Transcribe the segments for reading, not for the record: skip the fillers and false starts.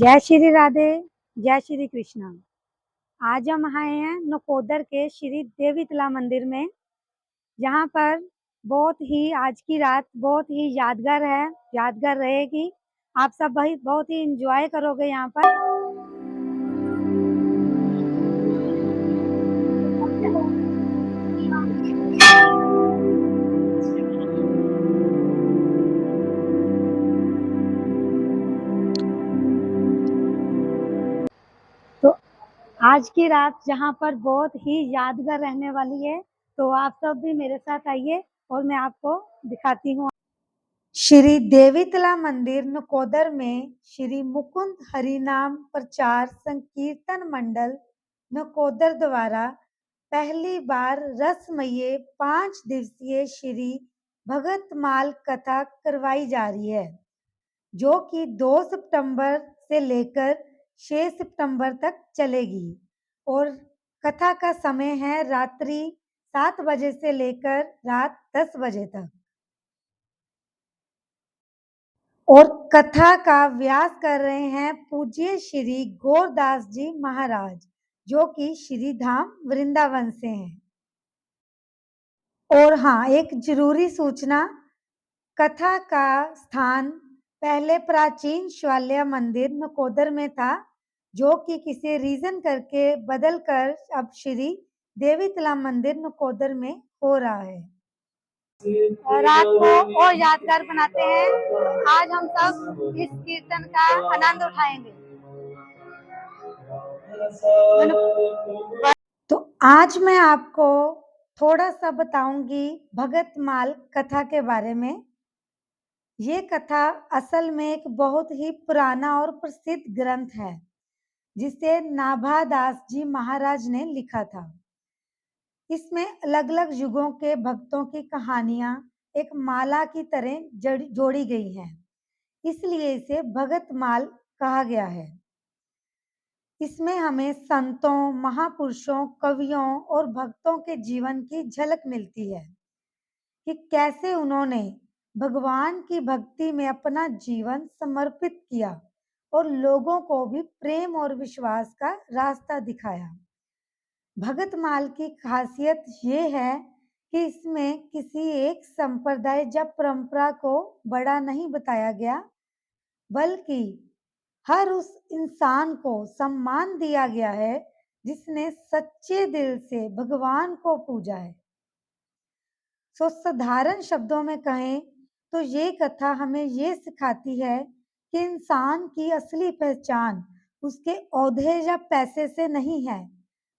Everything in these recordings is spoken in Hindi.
जय श्री राधे, जय श्री कृष्णा। आज हम आए हैं नकोदर के श्री देवीतला मंदिर में, जहाँ पर बहुत ही आज की रात बहुत ही यादगार है, यादगार रहेगी। आप सब भाई बहुत ही एंजॉय करोगे यहाँ पर। तो आज की रात जहाँ पर बहुत ही यादगार रहने वाली है, तो आप सब भी मेरे साथ आइए और मैं आपको दिखाती हूँ। श्री देवीतला मंदिर नकोदर में श्री मुकुंद हरिनाम प्रचार संकीर्तन मंडल नकोदर द्वारा पहली बार रसमयी 5 दिवसीय श्री भगतमाल कथा करवाई जा रही है, जो कि 2 सितंबर से लेकर 6 सितंबर तक चलेगी। और कथा का समय है रात्रि 7 बजे से लेकर रात 10 बजे तक। और कथा का व्यास कर रहे हैं पूज्य श्री गौरदास जी महाराज, जो कि श्री धाम वृंदावन से हैं। और हाँ, एक जरूरी सूचना, कथा का स्थान पहले प्राचीन शिवालय मंदिर नकोदर में था, जो कि किसी रीजन करके बदलकर अब श्री देवीतला मंदिर नकोदर में हो रहा है। रात को और यादगार बनाते हैं। आज हम सब इस कीर्तन का आनंद उठाएंगे। तो आज मैं आपको थोड़ा सा बताऊंगी भगतमाल कथा के बारे में। ये कथा असल में एक बहुत ही पुराना और प्रसिद्ध ग्रंथ है, जिसे नाभादास जी महाराज ने लिखा था। इसमें अलग अलग युगों के भक्तों की कहानियां एक माला की तरह जोड़ी गई हैं, इसलिए इसे भगतमाल कहा गया है। इसमें हमें संतों, महापुरुषों, कवियों और भक्तों के जीवन की झलक मिलती है कि कैसे उन्होंने भगवान की भक्ति में अपना जीवन समर्पित किया और लोगों को भी प्रेम और विश्वास का रास्ता दिखाया। भगतमाल की खासियत ये है कि इसमें किसी एक संप्रदाय या परंपरा को बड़ा नहीं बताया गया, बल्कि हर उस इंसान को सम्मान दिया गया है जिसने सच्चे दिल से भगवान को पूजा है। तो साधारण शब्दों में कहें तो ये कथा हमें ये सिखाती है कि इंसान की असली पहचान उसके ओहदे या पैसे से नहीं है,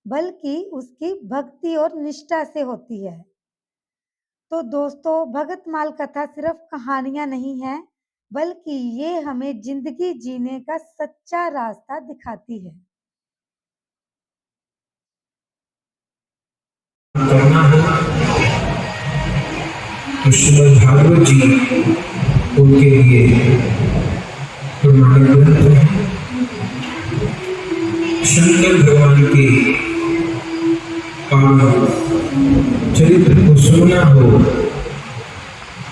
बल्कि उसकी भक्ति और निष्ठा से होती है। तो दोस्तों, भगतमाल कथा सिर्फ कहानियां नहीं है, बल्कि ये हमें जिंदगी जीने का सच्चा रास्ता दिखाती है। करना हो तो श्रीमद् भागवत जी उनके लिए प्रमाणित ग्रंथ है। शंकर भगवान के पावन चरित्र को सुनना हो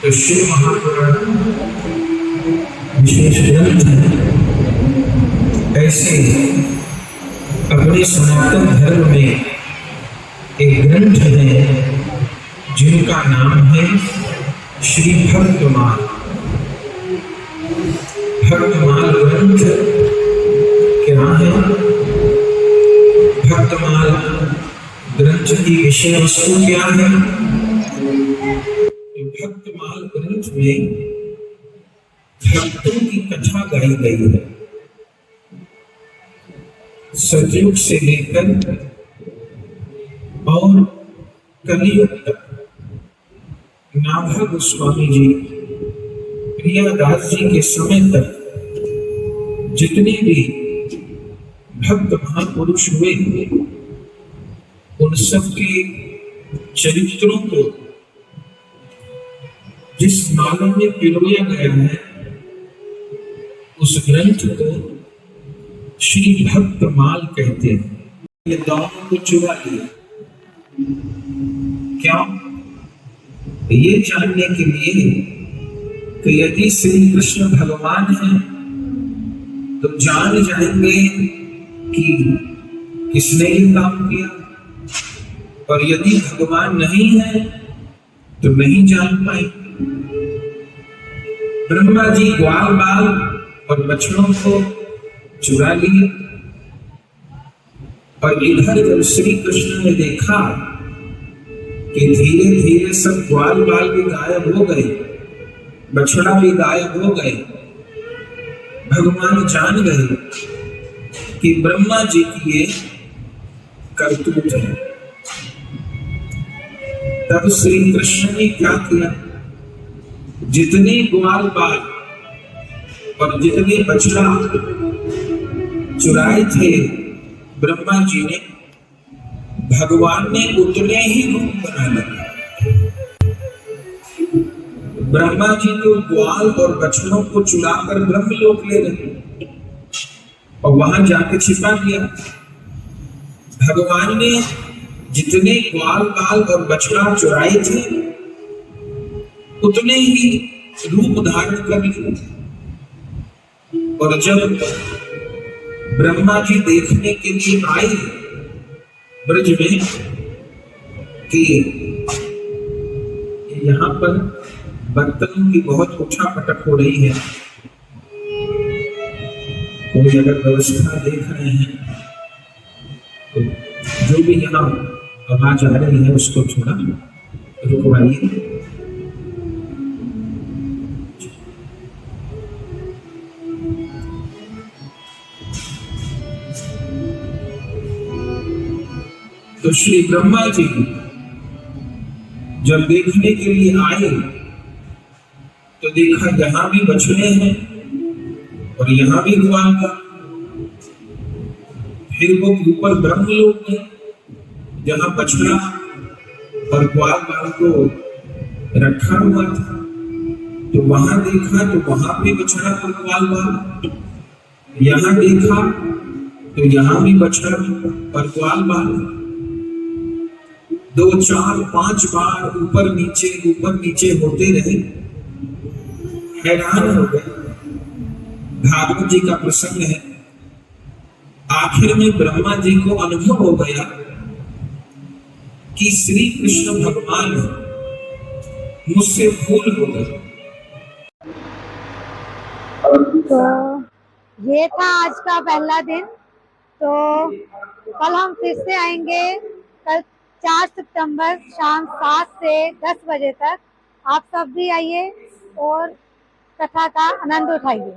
तो शिव महापुराण विशेष ग्रंथ है। ऐसे अपने सनातन धर्म में एक ग्रंथ है जिनका नाम है श्री भक्तमाल। भक्तमाल ग्रंथ क्या है? भक्तमाल ग्रंथ की विषय वस्तु क्या है? भक्तमाल ग्रंथ में भक्तों की कथा गाई गई है। सतयुग से लेकर और कलियुग तक नाभा गोस्वामी जी, प्रियादास जी के समय तक जितने भी भक्त महापुरुष हुए, उन सबके चरित्रों को जिस माला में पिरोया गया है, उस ग्रंथ को श्री भक्तमाल कहते हैं। ये दोनों को चुरा लिया। क्यों? ये जानने के लिए कि यदि श्री कृष्ण भगवान हैं तो जान जाएंगे कि किसने ये काम किया। और यदि भगवान नहीं है तो नहीं जान पाएंगे। ब्रह्मा जी ग्वाल बाल और बछड़ों को चुरा लिए, और इधर जब श्री कृष्ण ने देखा कि धीरे धीरे सब ग्वाल बाल भी गायब हो गए, बछड़ा भी गायब हो गए, भगवान जान गए कि ब्रह्मा जी की ये करतूत है। तब श्री कृष्ण ने क्या किया, जितने ग्वाल बाल और जितने बछड़ा चुराए थे ब्रह्मा जी ने, भगवान ने उतने ही रूप बना लिए। ब्रह्मा जी तो ग्वाल और बछड़ों को चुराकर ब्रह्मलोक ले गए और वहां जाके छिपा दिया। भगवान ने जितने ग्वाल बाल और बछड़ा चुराए थे उतने ही रूप धारण कर लिए। और जब ब्रह्मा जी देखने के लिए आए ब्रज में कि यहाँ पर बर्तनों की बहुत उठा पटक हो रही है, कोई अगर व्यवस्था देख रहे हैं तो जो भी यहाँ आवाज आ रही है उसको थोड़ा रुकवाइए। तो श्री ब्रह्मा जी जब देखने के लिए आए तो देखा यहां भी बछड़े हैं और यहां भी ग्वाल का। फिर वो ऊपर ब्रह्मलोक में जहां बछड़ा और ग्वाल बाल को रखा हुआ था, तो वहां देखा तो वहां भी बछड़ा और ग्वाल बाल, यहां देखा तो यहां भी बछड़ा और ग्वाल बाल। 2 4 5 बार ऊपर नीचे होते रहे, हैरान हो गए। भागवत जी का प्रसंग है। आखिर में ब्रह्मा जी को अनुभव हो गया कि श्री कृष्ण भगवान मुझसे भूल हो गई। तो ये था आज का पहला दिन। तो कल हम फिर से आएंगे, कल 4 सितंबर शाम 7 से 10 बजे तक। आप सब भी आइए और कथा का आनंद उठाइए।